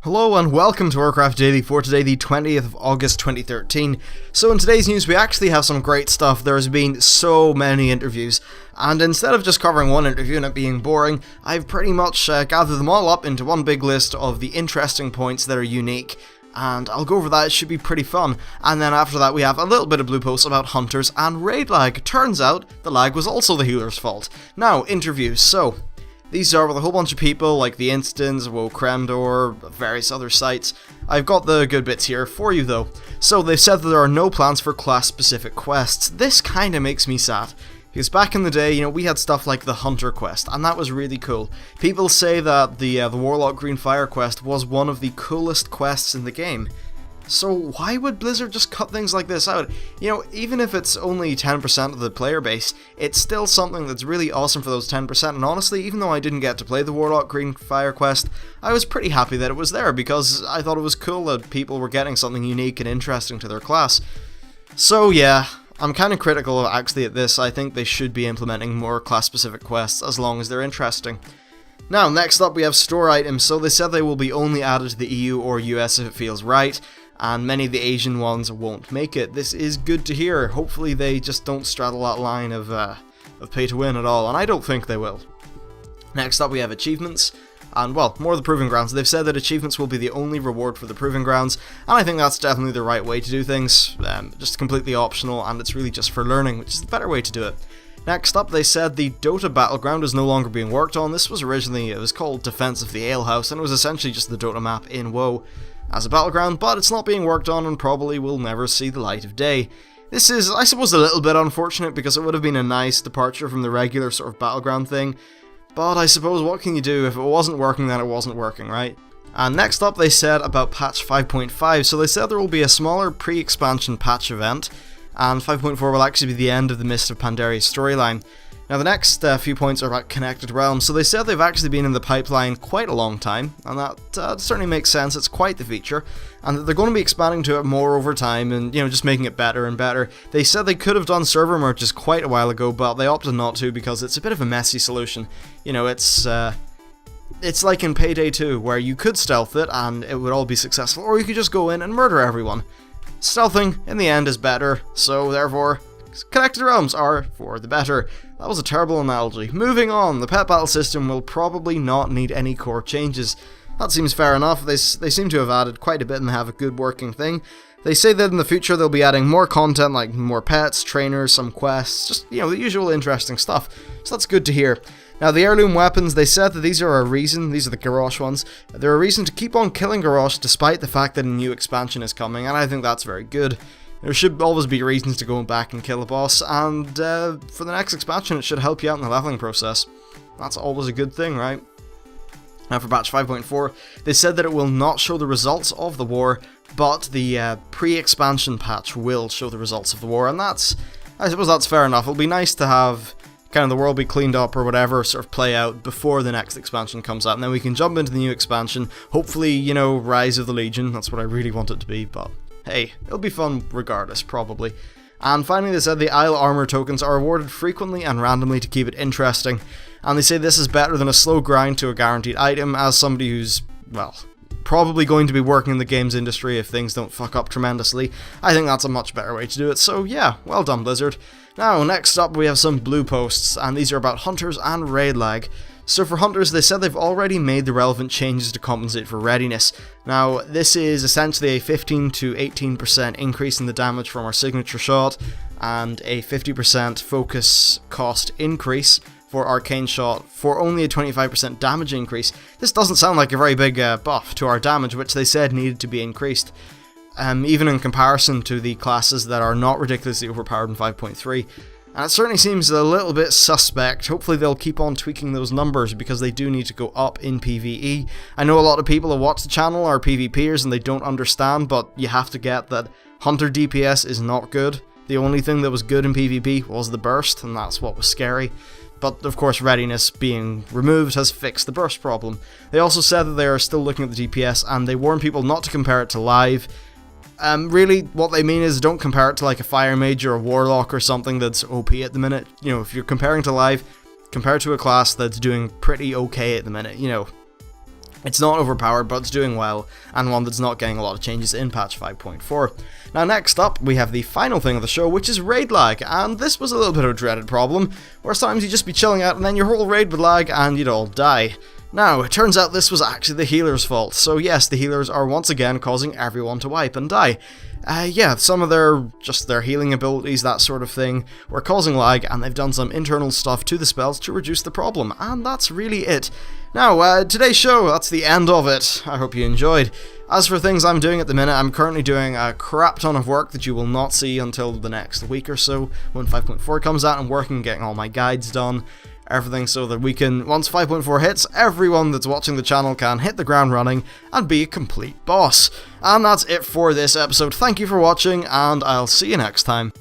Hello and welcome to Warcraft Daily for today, the 20th of August 2013. So in today's news we actually have some great stuff. There has been so many interviews, and instead of just covering one interview and it being boring, I've pretty much gathered them all up into one big list of the interesting points that are unique, and I'll go over that. It should be pretty fun. And then after that we have a little bit of blue posts about hunters and raid lag. Turns out the lag was also the healer's fault. Now, interviews. So these are with a whole bunch of people like the Instance, Kremdor, various other sites. I've got the good bits here for you though. So they've said that there are no plans for class specific quests. This kinda makes me sad, because back in the day, we had stuff like the Hunter quest, and that was really cool. People say that the Warlock Green Fire quest was one of the coolest quests in the game. So why would Blizzard just cut things like this out? Even if it's only 10% of the player base, it's still something that's really awesome for those 10%, and honestly, even though I didn't get to play the Warlock Green Fire quest, I was pretty happy that it was there, because I thought it was cool that people were getting something unique and interesting to their class. So yeah, I'm kind of critical actually at this. I think they should be implementing more class-specific quests as long as they're interesting. Now, next up we have store items. So they said they will be only added to the EU or US if it feels right, and many of the Asian ones won't make it. This is good to hear. Hopefully they just don't straddle that line of pay to win at all, and I don't think they will. Next up we have achievements, and well, more of the Proving Grounds. They've said that achievements will be the only reward for the Proving Grounds, and I think that's definitely the right way to do things. Just completely optional, and it's really just for learning, which is the better way to do it. Next up, they said the Dota Battleground is no longer being worked on. This was originally, it was called Defense of the Alehouse, and it was essentially just the Dota map in WoW as a battleground, but it's not being worked on and probably will never see the light of day. This is, I suppose, a little bit unfortunate because it would have been a nice departure from the regular sort of battleground thing, but I suppose what can you do? If it wasn't working, then it wasn't working, right? And next up they said about patch 5.5, so they said there will be a smaller pre-expansion patch event, and 5.4 will actually be the end of the Mist of Pandaria storyline. Now the next few points are about Connected Realms. So they said they've actually been in the pipeline quite a long time, and that certainly makes sense. It's quite the feature, and that they're going to be expanding to it more over time and just making it better and better. They said they could have done server merges quite a while ago, but they opted not to because it's a bit of a messy solution. It's like in Payday 2 where you could stealth it and it would all be successful, or you could just go in and murder everyone. Stealthing in the end is better, so therefore Connected Realms are for the better. That was a terrible analogy. Moving on, the pet battle system will probably not need any core changes. That seems fair enough. They seem to have added quite a bit and have a good working thing. They say that in the future they'll be adding more content like more pets, trainers, some quests, just the usual interesting stuff. So that's good to hear. Now the heirloom weapons, they said that these are a reason, these are the Garrosh ones, they're a reason to keep on killing Garrosh despite the fact that a new expansion is coming, and I think that's very good. There should always be reasons to go back and kill a boss, and for the next expansion it should help you out in the leveling process. That's always a good thing, right? Now for patch 5.4, they said that it will not show the results of the war, but the pre-expansion patch will show the results of the war, and I suppose that's fair enough. It'll be nice to have kind of the world be cleaned up or whatever sort of play out before the next expansion comes out, and then we can jump into the new expansion, hopefully, Rise of the Legion. That's what I really want it to be, but hey, it'll be fun regardless, probably. And finally they said the Isle Armor tokens are awarded frequently and randomly to keep it interesting, and they say this is better than a slow grind to a guaranteed item. As somebody who's, well, probably going to be working in the games industry if things don't fuck up tremendously, I think that's a much better way to do it, so yeah, well done Blizzard. Now, next up we have some blue posts, and these are about hunters and raid lag. So for hunters, they said they've already made the relevant changes to compensate for readiness. Now, this is essentially a 15 to 18% increase in the damage from our signature shot, and a 50% focus cost increase for Arcane Shot for only a 25% damage increase. This doesn't sound like a very big buff to our damage, which they said needed to be increased, even in comparison to the classes that are not ridiculously overpowered in 5.3. And it certainly seems a little bit suspect. Hopefully they'll keep on tweaking those numbers because they do need to go up in PvE. I know a lot of people who watch the channel are PvPers and they don't understand, but you have to get that Hunter DPS is not good. The only thing that was good in PvP was the burst, and that's what was scary. But of course readiness being removed has fixed the burst problem. They also said that they are still looking at the DPS, and they warn people not to compare it to live. Really, what they mean is don't compare it to like a Fire Mage or a Warlock or something that's OP at the minute. If you're comparing to live, compare to a class that's doing pretty okay at the minute, It's not overpowered, but it's doing well, and one that's not getting a lot of changes in patch 5.4. Now next up, we have the final thing of the show, which is raid lag, and this was a little bit of a dreaded problem, where sometimes you'd just be chilling out and then your whole raid would lag and you'd all die. Now, it turns out this was actually the healers' fault, so yes, the healers are once again causing everyone to wipe and die. Yeah, some of their healing abilities, that sort of thing, were causing lag, and they've done some internal stuff to the spells to reduce the problem, and that's really it. Now, today's show, that's the end of it. I hope you enjoyed. As for things I'm doing at the minute, I'm currently doing a crap ton of work that you will not see until the next week or so, when 5.4 comes out. I'm working, getting all my guides done, everything so that we can, once 5.4 hits, everyone that's watching the channel can hit the ground running and be a complete boss. And that's it for this episode. Thank you for watching, and I'll see you next time.